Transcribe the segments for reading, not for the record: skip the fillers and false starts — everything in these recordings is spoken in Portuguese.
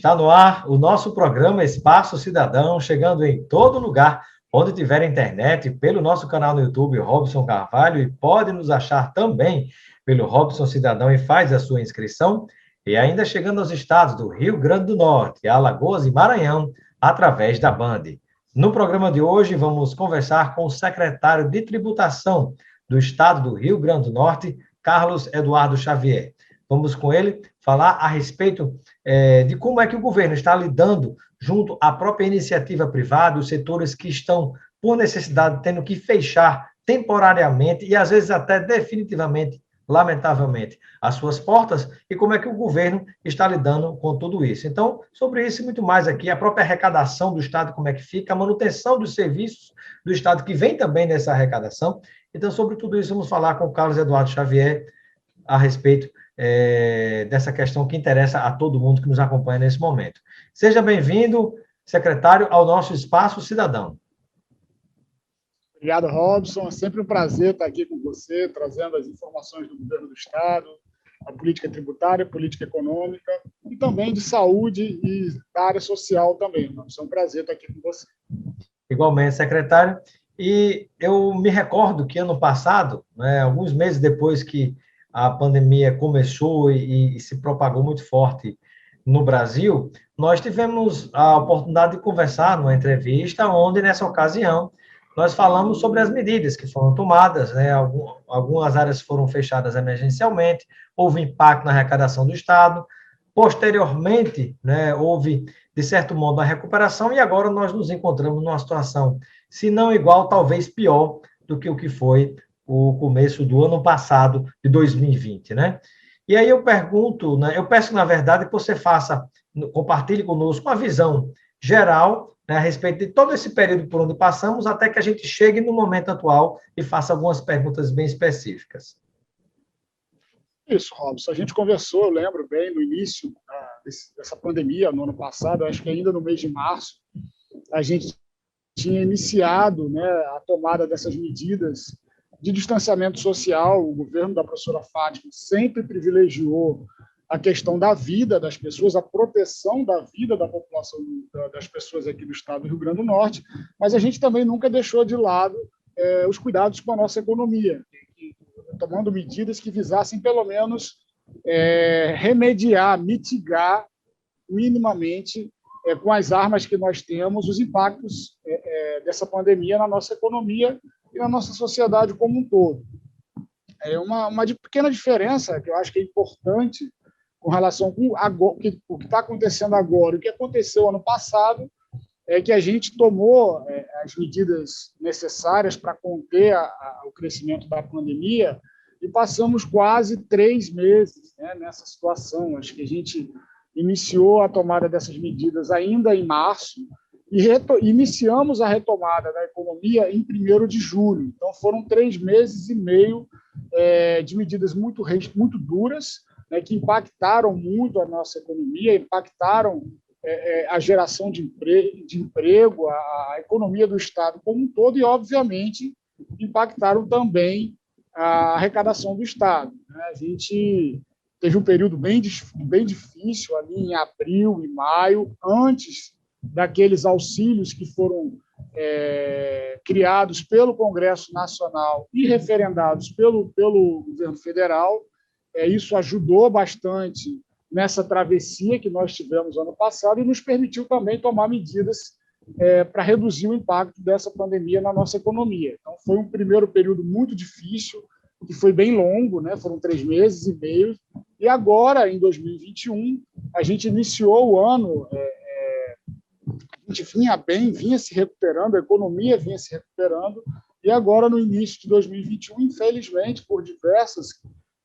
Está no ar o nosso programa Espaço Cidadão, chegando em todo lugar onde tiver internet, pelo nosso canal no YouTube, Robson Carvalho, e pode nos achar também pelo Robson Cidadão e faz a sua inscrição, e ainda chegando aos estados do Rio Grande do Norte, Alagoas e Maranhão, através da Band. No programa de hoje, vamos conversar com o secretário de Tributação do estado do Rio Grande do Norte, Carlos Eduardo Xavier. Vamos com ele falar a respeito de como é que o governo está lidando junto à própria iniciativa privada, os setores que estão, por necessidade, tendo que fechar temporariamente e, às vezes, até definitivamente, lamentavelmente, as suas portas, e como é que o governo está lidando com tudo isso. Então, sobre isso e muito mais aqui, a própria arrecadação do Estado, como é que fica, a manutenção dos serviços do Estado, que vem também nessa arrecadação. Então, sobre tudo isso, vamos falar com o Carlos Eduardo Xavier a respeito dessa questão que interessa a todo mundo que nos acompanha nesse momento. Seja bem-vindo, secretário, ao nosso Espaço Cidadão. Obrigado, Robson. É sempre um prazer estar aqui com você, trazendo as informações do governo do Estado, a política tributária, a política econômica e também de saúde e da área social também. É um prazer estar aqui com você. Igualmente, secretário. E eu me recordo que ano passado, alguns meses depois que a pandemia começou e se propagou muito forte no Brasil, nós tivemos a oportunidade de conversar numa entrevista onde, nessa ocasião, nós falamos sobre as medidas que foram tomadas, algumas áreas foram fechadas emergencialmente, houve impacto na arrecadação do Estado, posteriormente, houve, de certo modo, a recuperação, e agora nós nos encontramos numa situação, se não igual, talvez pior do que o que foi o começo do ano passado, de 2020, E aí eu pergunto, eu peço, na verdade, que você compartilhe conosco uma visão geral, a respeito de todo esse período por onde passamos, até que a gente chegue no momento atual e faça algumas perguntas bem específicas. Isso, Robson. A gente conversou, eu lembro bem, no início dessa pandemia, no ano passado, acho que ainda no mês de março, a gente tinha iniciado a tomada dessas medidas de distanciamento social. O governo da professora Fátima sempre privilegiou a questão da vida das pessoas, a proteção da vida da população, das pessoas aqui do estado do Rio Grande do Norte, mas a gente também nunca deixou de lado os cuidados com a nossa economia, tomando medidas que visassem, pelo menos, remediar, mitigar minimamente, com as armas que nós temos, os impactos dessa pandemia na nossa economia e na nossa sociedade como um todo. É uma pequena diferença que eu acho que é importante com relação com o que está acontecendo agora e o que aconteceu ano passado, é que a gente tomou as medidas necessárias para conter o crescimento da pandemia e passamos quase 3 meses nessa situação. Acho que a gente iniciou a tomada dessas medidas ainda em março e iniciamos a retomada da economia em 1º de julho. Então, foram 3 meses e meio de medidas muito duras, que impactaram muito a nossa economia, impactaram a geração de emprego, a economia do Estado como um todo e, obviamente, impactaram também a arrecadação do Estado. A gente teve um período bem difícil ali em abril e maio, antes daqueles auxílios que foram criados pelo Congresso Nacional e referendados pelo governo federal. Isso ajudou bastante nessa travessia que nós tivemos ano passado e nos permitiu também tomar medidas para reduzir o impacto dessa pandemia na nossa economia. Então, foi um primeiro período muito difícil, que foi bem longo, foram 3 meses e meio, e agora, em 2021, a gente iniciou o ano, a gente vinha se recuperando, a economia vinha se recuperando, e agora, no início de 2021, infelizmente, por diversas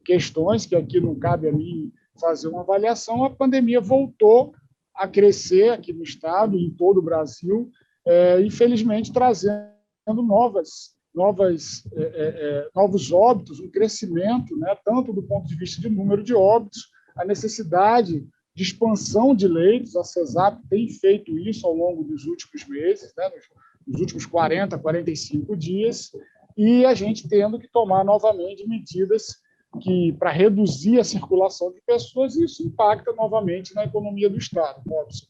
questões, que aqui não cabe a mim fazer uma avaliação, a pandemia voltou a crescer aqui no Estado, em todo o Brasil, infelizmente trazendo novos óbitos, um crescimento, tanto do ponto de vista de número de óbitos, a necessidade de expansão de leitos. A CESAP tem feito isso ao longo dos últimos meses, nos últimos 40, 45 dias, e a gente tendo que tomar novamente medidas que para reduzir a circulação de pessoas, isso impacta novamente na economia do Estado. Robson,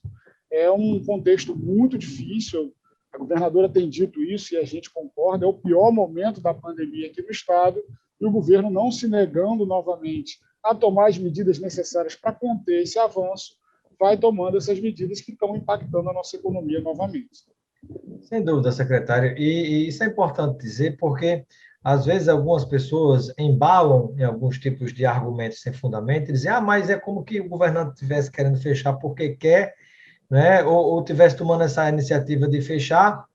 é um contexto muito difícil, a governadora tem dito isso e a gente concorda, é o pior momento da pandemia aqui no Estado, e o governo não se negando novamente a tomar as medidas necessárias para conter esse avanço, vai tomando essas medidas que estão impactando a nossa economia novamente. Sem dúvida, secretário. E isso é importante dizer, porque às vezes algumas pessoas embalam em alguns tipos de argumentos sem fundamento e dizem, mas é como que o governante estivesse querendo fechar porque quer, né? Ou tivesse tomando essa iniciativa de fechar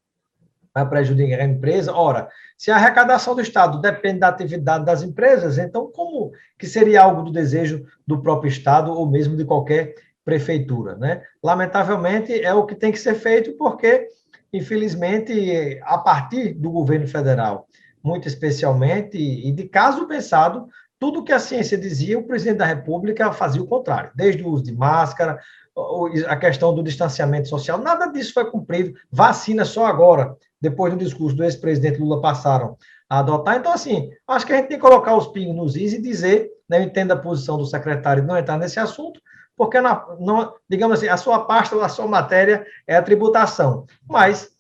para prejudicar a empresa. Ora, se a arrecadação do Estado depende da atividade das empresas, então como que seria algo do desejo do próprio Estado ou mesmo de qualquer prefeitura, né? Lamentavelmente, é o que tem que ser feito porque, infelizmente, a partir do governo federal, muito especialmente, e de caso pensado, tudo que a ciência dizia, o presidente da República fazia o contrário, desde o uso de máscara, a questão do distanciamento social, nada disso foi cumprido. Vacina só agora, depois do discurso do ex-presidente Lula, passaram a adotar. Então, assim, acho que a gente tem que colocar os pingos nos is e dizer, né, eu entendo a posição do secretário de não entrar nesse assunto, porque, digamos assim, a sua pasta, a sua matéria é a tributação. Mas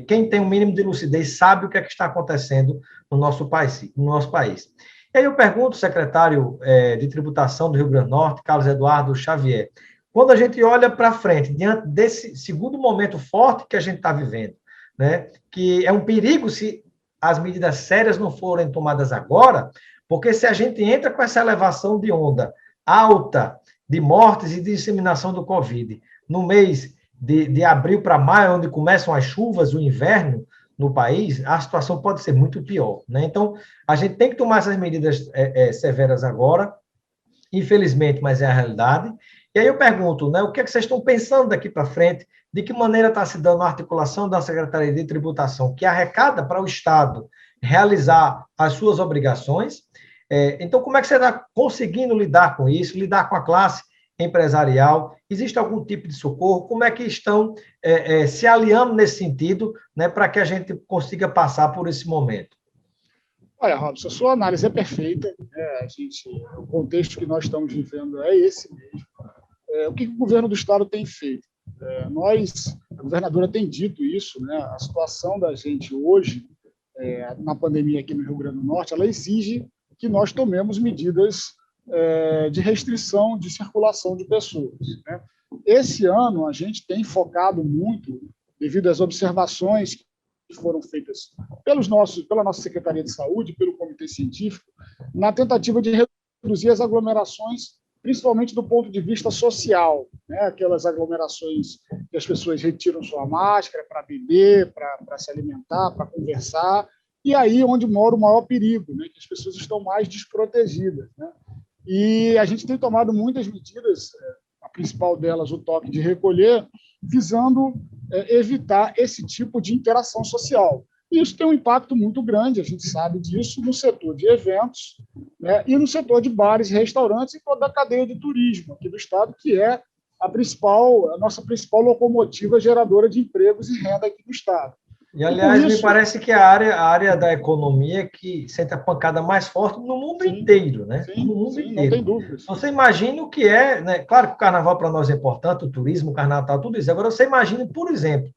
quem tem um mínimo de lucidez sabe o que é que está acontecendo no nosso país. No nosso país. E aí eu pergunto, secretário de Tributação do Rio Grande do Norte, Carlos Eduardo Xavier, quando a gente olha para frente, diante desse segundo momento forte que a gente está vivendo, né, que é um perigo se as medidas sérias não forem tomadas agora, porque se a gente entra com essa elevação de onda alta de mortes e de disseminação do Covid no mês de abril para maio, onde começam as chuvas, o inverno no país, a situação pode ser muito pior, né? Então, a gente tem que tomar essas medidas severas agora, infelizmente, mas é a realidade. E aí eu pergunto, né, o que é que vocês estão pensando daqui para frente? De que maneira está se dando a articulação da Secretaria de Tributação, que arrecada para o Estado realizar as suas obrigações? Então, como é que você está conseguindo lidar com isso, lidar com a classe empresarial? Existe algum tipo de socorro? Como é que estão se aliando nesse sentido, né, para que a gente consiga passar por esse momento? Olha, Robson, a sua análise é perfeita. O contexto que nós estamos vivendo é esse mesmo. O que o governo do Estado tem feito? A governadora tem dito isso, né? A situação da gente hoje, na pandemia aqui no Rio Grande do Norte, ela exige que nós tomemos medidas de restrição de circulação de pessoas, né? Esse ano, a gente tem focado muito, devido às observações que foram feitas pela nossa Secretaria de Saúde, pelo Comitê Científico, na tentativa de reduzir as aglomerações, principalmente do ponto de vista social, né? Aquelas aglomerações que as pessoas retiram sua máscara para beber, para se alimentar, para conversar, e aí onde mora o maior perigo, né? Que as pessoas estão mais desprotegidas, né? E a gente tem tomado muitas medidas, a principal delas, o toque de recolher, visando evitar esse tipo de interação social. E isso tem um impacto muito grande, a gente sabe disso, no setor de eventos, né, e no setor de bares e restaurantes e toda a cadeia de turismo aqui do Estado, que é a nossa principal locomotiva geradora de empregos e renda aqui do Estado. E, aliás, me parece que a área da economia que sente a pancada mais forte no mundo inteiro, né? No mundo inteiro. Não tem dúvida. Você imagina o que é, né? Claro que o carnaval para nós é importante, o turismo, o carnaval, tudo isso. Agora, você imagina, por exemplo,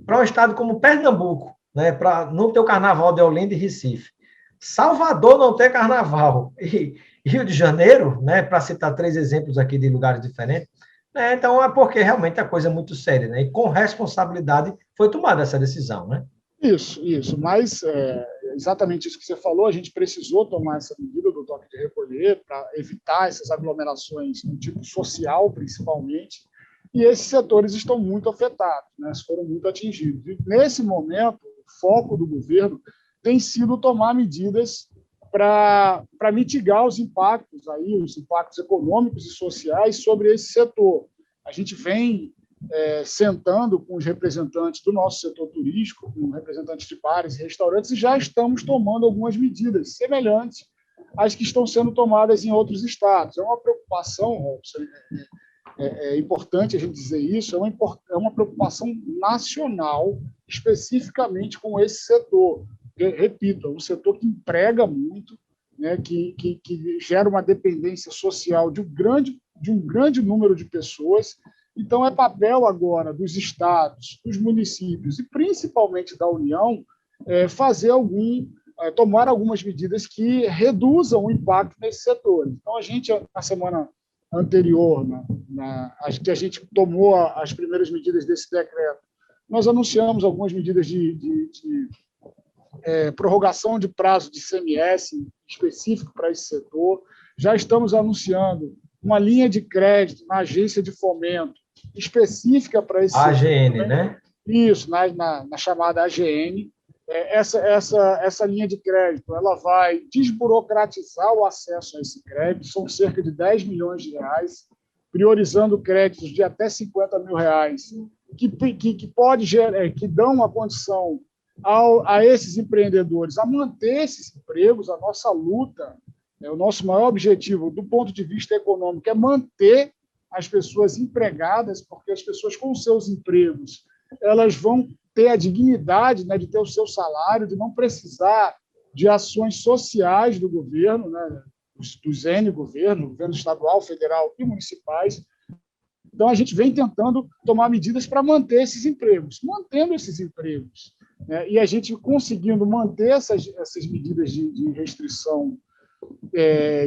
para um estado como Pernambuco, né? Para não ter o carnaval de Olinda e Recife. Salvador não ter carnaval. E Rio de Janeiro, né? Para citar 3 exemplos aqui de lugares diferentes. Então, é porque realmente a coisa é muito séria, né? E com responsabilidade foi tomada essa decisão, né? Isso. Mas exatamente isso que você falou, a gente precisou tomar essa medida do toque de recolher para evitar essas aglomerações no tipo social, principalmente, e esses setores estão muito afetados, né? Foram muito atingidos. E, nesse momento, o foco do governo tem sido tomar medidas para mitigar os impactos econômicos e sociais sobre esse setor. A gente vem sentando com os representantes do nosso setor turístico, com representantes de bares e restaurantes, e já estamos tomando algumas medidas semelhantes às que estão sendo tomadas em outros estados. É uma preocupação, Robson, é importante a gente dizer isso, é uma preocupação nacional, especificamente com esse setor. Repito, é um setor que emprega muito, né, que gera uma dependência social de um grande número de pessoas. Então, é papel agora dos estados, dos municípios e principalmente da União tomar algumas medidas que reduzam o impacto nesses setores. Então, a gente, na semana anterior, acho que a gente tomou as primeiras medidas desse decreto, nós anunciamos algumas medidas de prorrogação de prazo de ICMS específico para esse setor. Já estamos anunciando uma linha de crédito na agência de fomento específica para esse setor. AGN, setor, né? Isso, na chamada AGN. Essa linha de crédito ela vai desburocratizar o acesso a esse crédito, são cerca de 10 milhões de reais, priorizando créditos de até 50 mil reais, que dão uma condição a esses empreendedores a manter esses empregos. A nossa luta, o nosso maior objetivo do ponto de vista econômico é manter as pessoas empregadas, porque as pessoas com seus empregos elas vão ter a dignidade, né, de ter o seu salário, de não precisar de ações sociais do governo, né, dos N governos, governo estadual, federal e municipais. Então, a gente vem tentando tomar medidas para manter esses empregos. Mantendo esses empregos, né, e a gente conseguindo manter essas medidas de restrição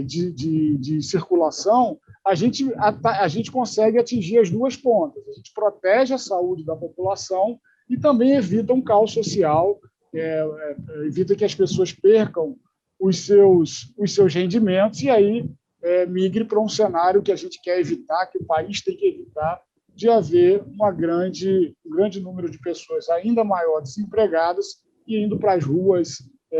de circulação, a gente consegue atingir as duas pontas. A gente protege a saúde da população e também evita um caos social, evita que as pessoas percam os seus rendimentos e aí migre para um cenário que a gente quer evitar, que o país tem que evitar, de haver um grande número de pessoas ainda maior desempregadas e indo para as ruas,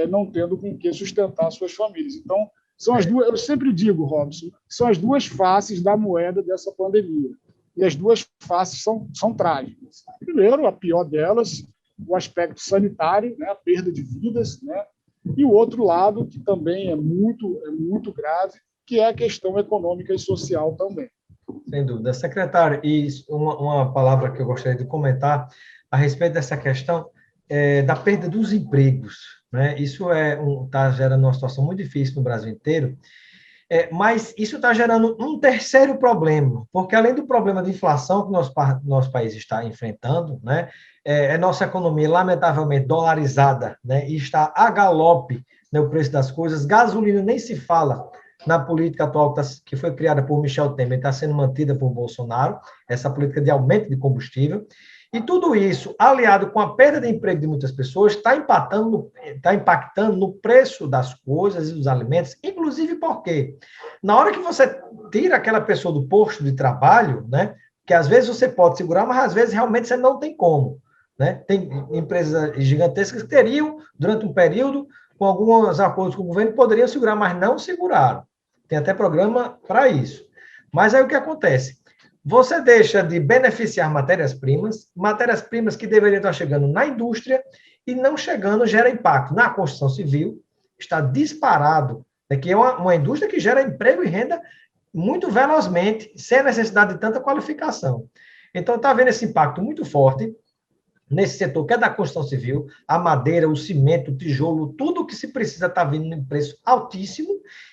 não tendo com que sustentar suas famílias. Então, são as duas, eu sempre digo, Robson, são as duas faces da moeda dessa pandemia. E as duas faces são trágicas. Primeiro, a pior delas, o aspecto sanitário, né, a perda de vidas, né, e o outro lado, que também é muito grave, que é a questão econômica e social também. Sem dúvida. Secretário, e uma palavra que eu gostaria de comentar a respeito dessa questão da perda dos empregos, né? Isso está gerando uma situação muito difícil no Brasil inteiro, mas isso está gerando um terceiro problema, porque além do problema de inflação que nosso país está enfrentando, né, nossa economia lamentavelmente dolarizada, né, e está a galope, né, o preço das coisas, gasolina nem se fala na política atual que foi criada por Michel Temer, está sendo mantida por Bolsonaro, essa política de aumento de combustível. E tudo isso, aliado com a perda de emprego de muitas pessoas, está impactando no preço das coisas e dos alimentos, inclusive porque, na hora que você tira aquela pessoa do posto de trabalho, né, que às vezes você pode segurar, mas às vezes realmente você não tem como. Né? Tem empresas gigantescas que teriam, durante um período, com alguns acordos com o governo, poderiam segurar, mas não seguraram. Tem até programa para isso. Mas aí o que acontece? Você deixa de beneficiar matérias-primas que deveriam estar chegando na indústria e não chegando gera impacto na construção civil, está disparado, que é uma indústria que gera emprego e renda muito velozmente, sem a necessidade de tanta qualificação. Então, está havendo esse impacto muito forte nesse setor, que é da construção civil, a madeira, o cimento, o tijolo, tudo que se precisa está vindo em preço altíssimo,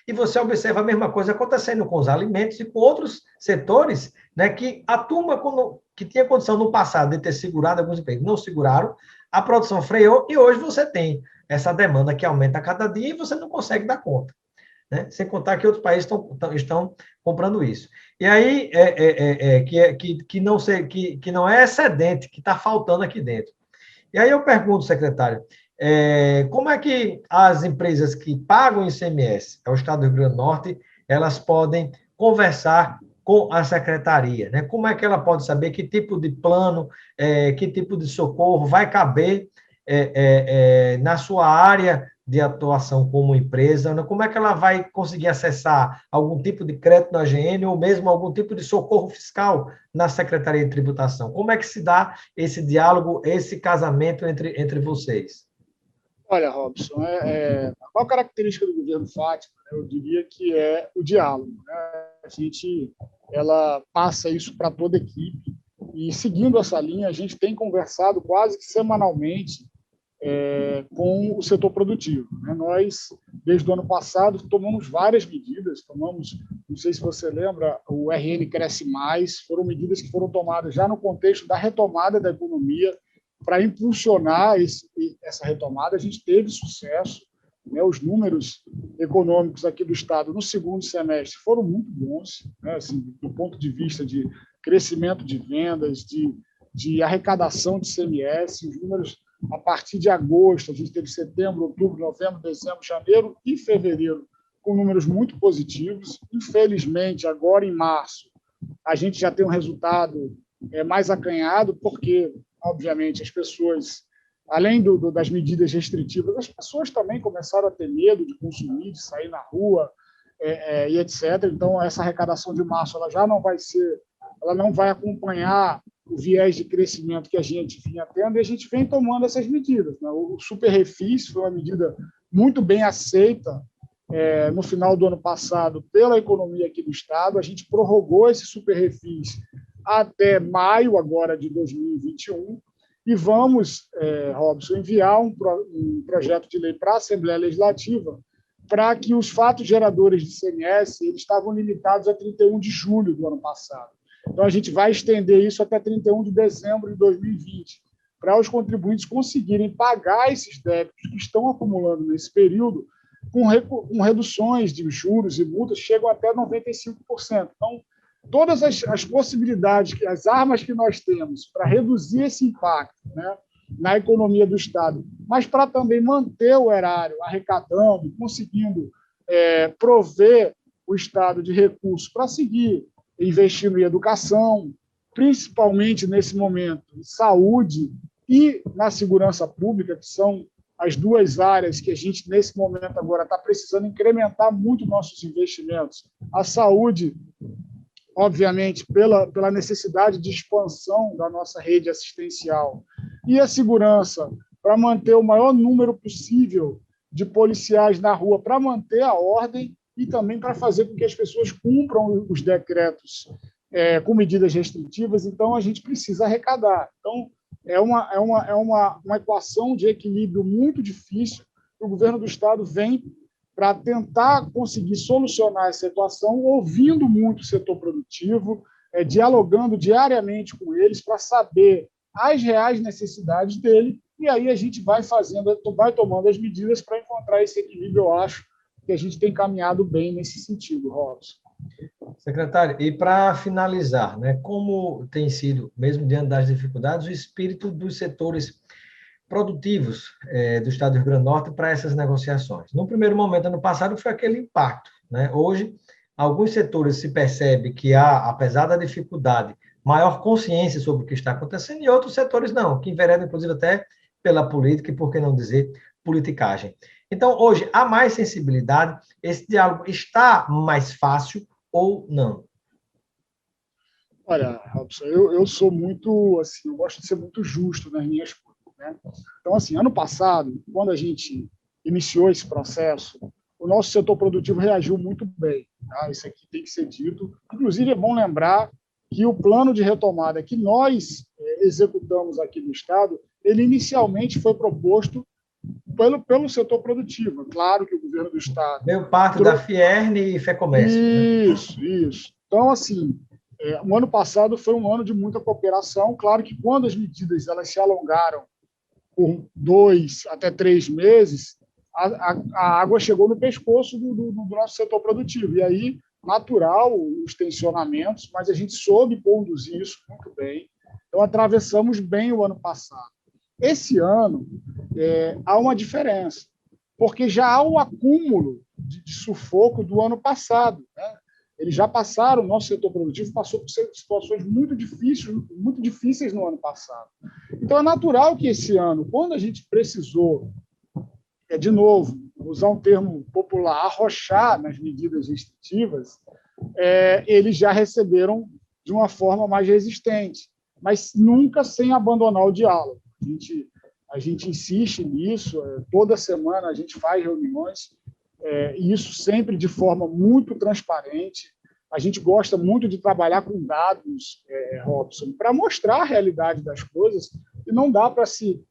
e você observa a mesma coisa acontecendo com os alimentos e com outros setores, né, que a turma que tinha condição no passado de ter segurado alguns empregos, não seguraram, a produção freou, e hoje você tem essa demanda que aumenta a cada dia e você não consegue dar conta. Né? Sem contar que outros países estão comprando isso. E aí, que não é excedente, que está faltando aqui dentro. E aí eu pergunto, secretário, como é que as empresas que pagam ICMS ao Estado do Rio Grande do Norte, elas podem conversar com a secretaria? Né? Como é que ela pode saber que tipo de plano, que tipo de socorro vai caber na sua área de atuação como empresa, né? Como é que ela vai conseguir acessar algum tipo de crédito na AGN ou mesmo algum tipo de socorro fiscal na Secretaria de Tributação? Como é que se dá esse diálogo, esse casamento entre vocês? Olha, Robson, a maior característica do governo Fátima, né, eu diria que é o diálogo. Né? Ela passa isso para toda a equipe, e seguindo essa linha, a gente tem conversado quase que semanalmente com o setor produtivo. Né? Nós, desde o ano passado, tomamos várias medidas, não sei se você lembra, o RN Cresce Mais, foram medidas que foram tomadas já no contexto da retomada da economia, para impulsionar essa retomada. A gente teve sucesso, né? Os números econômicos aqui do Estado no segundo semestre foram muito bons, né? Assim, do ponto de vista de crescimento de vendas, de arrecadação de ICMS, os números a partir de agosto, a gente teve setembro, outubro, novembro, dezembro, janeiro e fevereiro, com números muito positivos. Infelizmente, agora em março, a gente já tem um resultado mais acanhado, porque, obviamente, as pessoas, além das medidas restritivas, as pessoas também começaram a ter medo de consumir, de sair na rua, e etc. Então, essa arrecadação de março ela já não vai ser, ela não vai acompanhar o viés de crescimento que a gente vinha tendo, e a gente vem tomando essas medidas. Né? O Super Refis foi uma medida muito bem aceita no final do ano passado pela economia aqui do Estado. A gente prorrogou esse Super Refis até maio agora de 2021 e vamos, Robson, enviar um projeto de lei para a Assembleia Legislativa para que os fatos geradores de ICMS eles estavam limitados a 31 de julho do ano passado. Então, a gente vai estender isso até 31 de dezembro de 2020, para os contribuintes conseguirem pagar esses débitos que estão acumulando nesse período, com reduções de juros e multas, chegam até 95%. Então, todas as possibilidades, as armas que nós temos para reduzir esse impacto, né, na economia do Estado, mas para também manter o erário arrecadando, conseguindo prover o Estado de recursos para seguir investindo em educação, principalmente nesse momento, em saúde e na segurança pública, que são as duas áreas que a gente, nesse momento agora, está precisando incrementar muito nossos investimentos. A saúde, obviamente, pela necessidade de expansão da nossa rede assistencial, e a segurança, para manter o maior número possível de policiais na rua, para manter a ordem e também para fazer com que as pessoas cumpram os decretos com medidas restritivas. Então, a gente precisa arrecadar. Então, é uma equação de equilíbrio muito difícil que o governo do Estado vem para tentar conseguir solucionar essa situação, ouvindo muito o setor produtivo, dialogando diariamente com eles para saber as reais necessidades dele, e aí a gente vai tomando as medidas para encontrar esse equilíbrio, eu acho, que a gente tem caminhado bem nesse sentido, Robson. Secretário, e para finalizar, né, como tem sido, mesmo diante das dificuldades, o espírito dos setores produtivos do Estado do Rio Grande do Norte para essas negociações? No primeiro momento, ano passado, foi aquele impacto. Né? Hoje, alguns setores se percebe que há, apesar da dificuldade, maior consciência sobre o que está acontecendo, e outros setores não, que enveredam, inclusive, até pela política e, por que não dizer, politicagem. Então, hoje, há mais sensibilidade? Esse diálogo está mais fácil ou não? Olha, Robson, eu sou muito, assim, eu gosto de ser muito justo nas minhas coisas, né? Então, assim, ano passado, quando a gente iniciou esse processo, o nosso setor produtivo reagiu muito bem, tá? Isso aqui tem que ser dito. Inclusive, é bom lembrar que o plano de retomada que nós executamos aqui no Estado, ele inicialmente foi proposto pelo setor produtivo. Claro que o governo do Estado... Veio parte da Fierne e Fecomércio. Isso, né? Isso. Então, assim, o ano passado foi um ano de muita cooperação. Claro que quando as medidas elas se alongaram por 2 até 3 meses, a água chegou no pescoço do nosso setor produtivo. E aí, natural, os tensionamentos, mas a gente soube conduzir isso muito bem. Então, atravessamos bem o ano passado. Esse ano, há uma diferença, porque já há um acúmulo de sufoco do ano passado. Né? Eles já passaram, o nosso setor produtivo passou por situações muito difíceis no ano passado. Então, é natural que esse ano, quando a gente precisou, de novo, usar um termo popular, arrochar nas medidas restritivas, eles já receberam de uma forma mais resistente, mas nunca sem abandonar o diálogo. A gente insiste nisso, toda semana a gente faz reuniões, e isso sempre de forma muito transparente. A gente gosta muito de trabalhar com dados, Robson, para mostrar a realidade das coisas, e não dá para se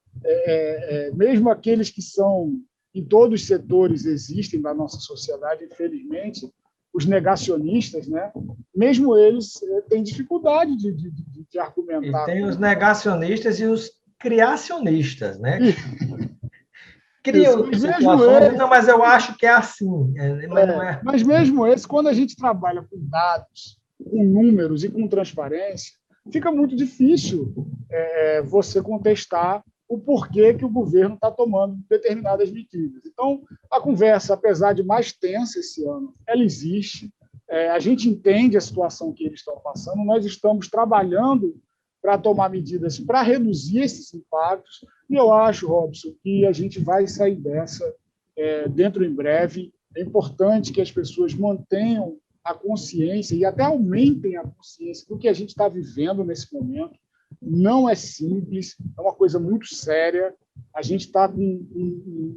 mesmo aqueles que são, em todos os setores existem na nossa sociedade, infelizmente, os negacionistas, né? Mesmo eles têm dificuldade de argumentar. E tem os negacionistas e os criacionistas, né? Criam situações, não, mas eu acho que é assim. Mas, não é... mas mesmo esse, quando a gente trabalha com dados, com números e com transparência, fica muito difícil você contestar o porquê que o governo está tomando determinadas medidas. Então, a conversa, apesar de mais tensa esse ano, ela existe. A gente entende a situação que eles estão passando, nós estamos trabalhando para tomar medidas para reduzir esses impactos, e eu acho, Robson, que a gente vai sair dessa dentro em breve. É importante que as pessoas mantenham a consciência e até aumentem a consciência do que a gente está vivendo nesse momento. Não é simples, é uma coisa muito séria. A gente está com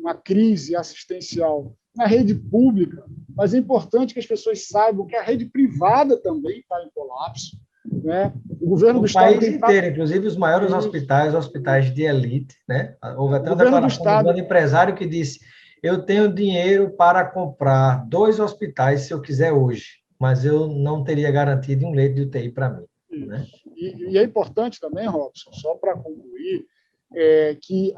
uma crise assistencial na rede pública, mas é importante que as pessoas saibam que a rede privada também está em colapso. Né? O governo do Estado... O país inteiro, inclusive os maiores hospitais de elite. Né? Houve até uma declaração do grande empresário que disse: eu tenho dinheiro para comprar 2 hospitais se eu quiser hoje, mas eu não teria garantido um leito de UTI para mim. Né? E é importante também, Robson, só para concluir, que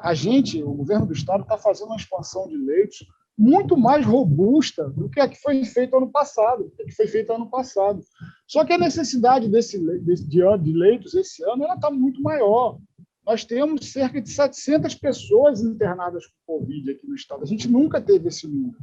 o governo do Estado está fazendo uma expansão de leitos muito mais robusta do que a que foi feita ano passado. Só que a necessidade de leitos esse ano está muito maior. Nós temos cerca de 700 pessoas internadas com Covid aqui no Estado. A gente nunca teve esse número.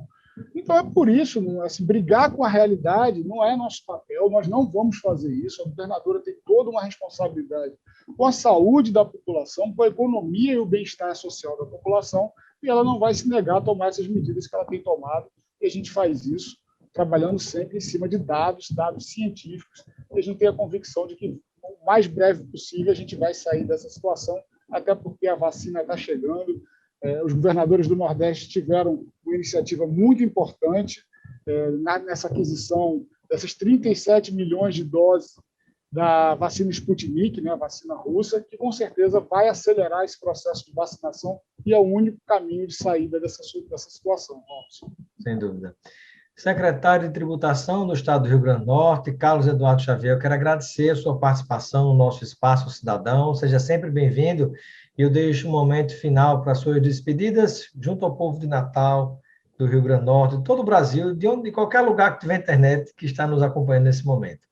Então, é por isso, assim, brigar com a realidade não é nosso papel, nós não vamos fazer isso. A governadora tem toda uma responsabilidade com a saúde da população, com a economia e o bem-estar social da população, e ela não vai se negar a tomar essas medidas que ela tem tomado, e a gente faz isso trabalhando sempre em cima de dados científicos, e a gente tem a convicção de que, o mais breve possível, a gente vai sair dessa situação, até porque a vacina está chegando. Os governadores do Nordeste tiveram uma iniciativa muito importante nessa aquisição dessas 37 milhões de doses da vacina Sputnik, né, a vacina russa, que com certeza vai acelerar esse processo de vacinação e é o único caminho de saída dessa situação. Robson. Sem dúvida. Secretário de Tributação do Estado do Rio Grande do Norte, Carlos Eduardo Xavier, eu quero agradecer a sua participação no nosso Espaço Cidadão, seja sempre bem-vindo, e eu deixo um momento final para suas despedidas, junto ao povo de Natal, do Rio Grande do Norte, de todo o Brasil, de qualquer lugar que tiver internet, que está nos acompanhando nesse momento.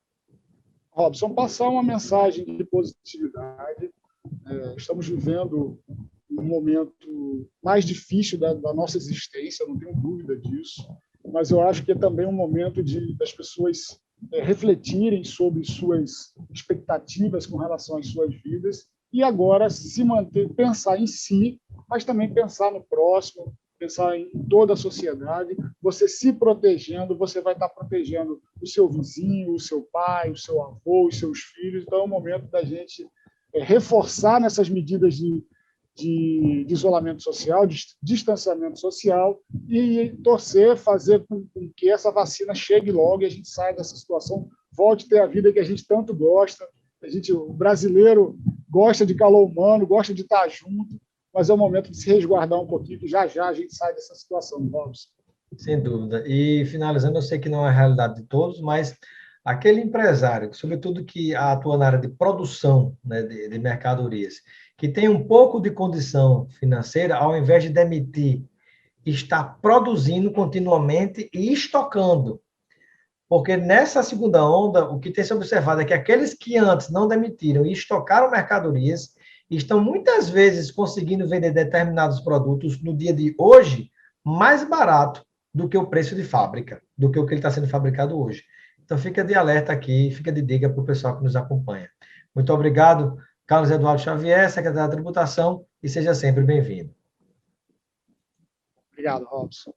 Robson, passar uma mensagem de positividade. Estamos vivendo um momento mais difícil da nossa existência, não tenho dúvida disso, mas eu acho que é também um momento das pessoas refletirem sobre suas expectativas com relação às suas vidas e agora se manter, pensar em si, mas também pensar no próximo, pensar em toda a sociedade. Você se protegendo, você vai estar protegendo o seu vizinho, o seu pai, o seu avô, os seus filhos. Então, é o momento da gente reforçar nessas medidas de isolamento social, de distanciamento social e torcer, fazer com que essa vacina chegue logo e a gente saia dessa situação, volte a ter a vida que a gente tanto gosta. O brasileiro gosta de calor humano, gosta de estar junto, mas é o momento de se resguardar um pouquinho, que já a gente sai dessa situação, Robson. Sem dúvida. E, finalizando, eu sei que não é a realidade de todos, mas aquele empresário, sobretudo que atua na área de produção, né, de mercadorias, que tem um pouco de condição financeira, ao invés de demitir, está produzindo continuamente e estocando. Porque nessa segunda onda, o que tem se observado é que aqueles que antes não demitiram e estocaram mercadorias, estão muitas vezes conseguindo vender determinados produtos no dia de hoje mais barato do que o preço de fábrica, do que o que ele está sendo fabricado hoje. Então, fica de alerta aqui, fica de dica para o pessoal que nos acompanha. Muito obrigado, Carlos Eduardo Xavier, secretário da Tributação, e seja sempre bem-vindo. Obrigado, Robson.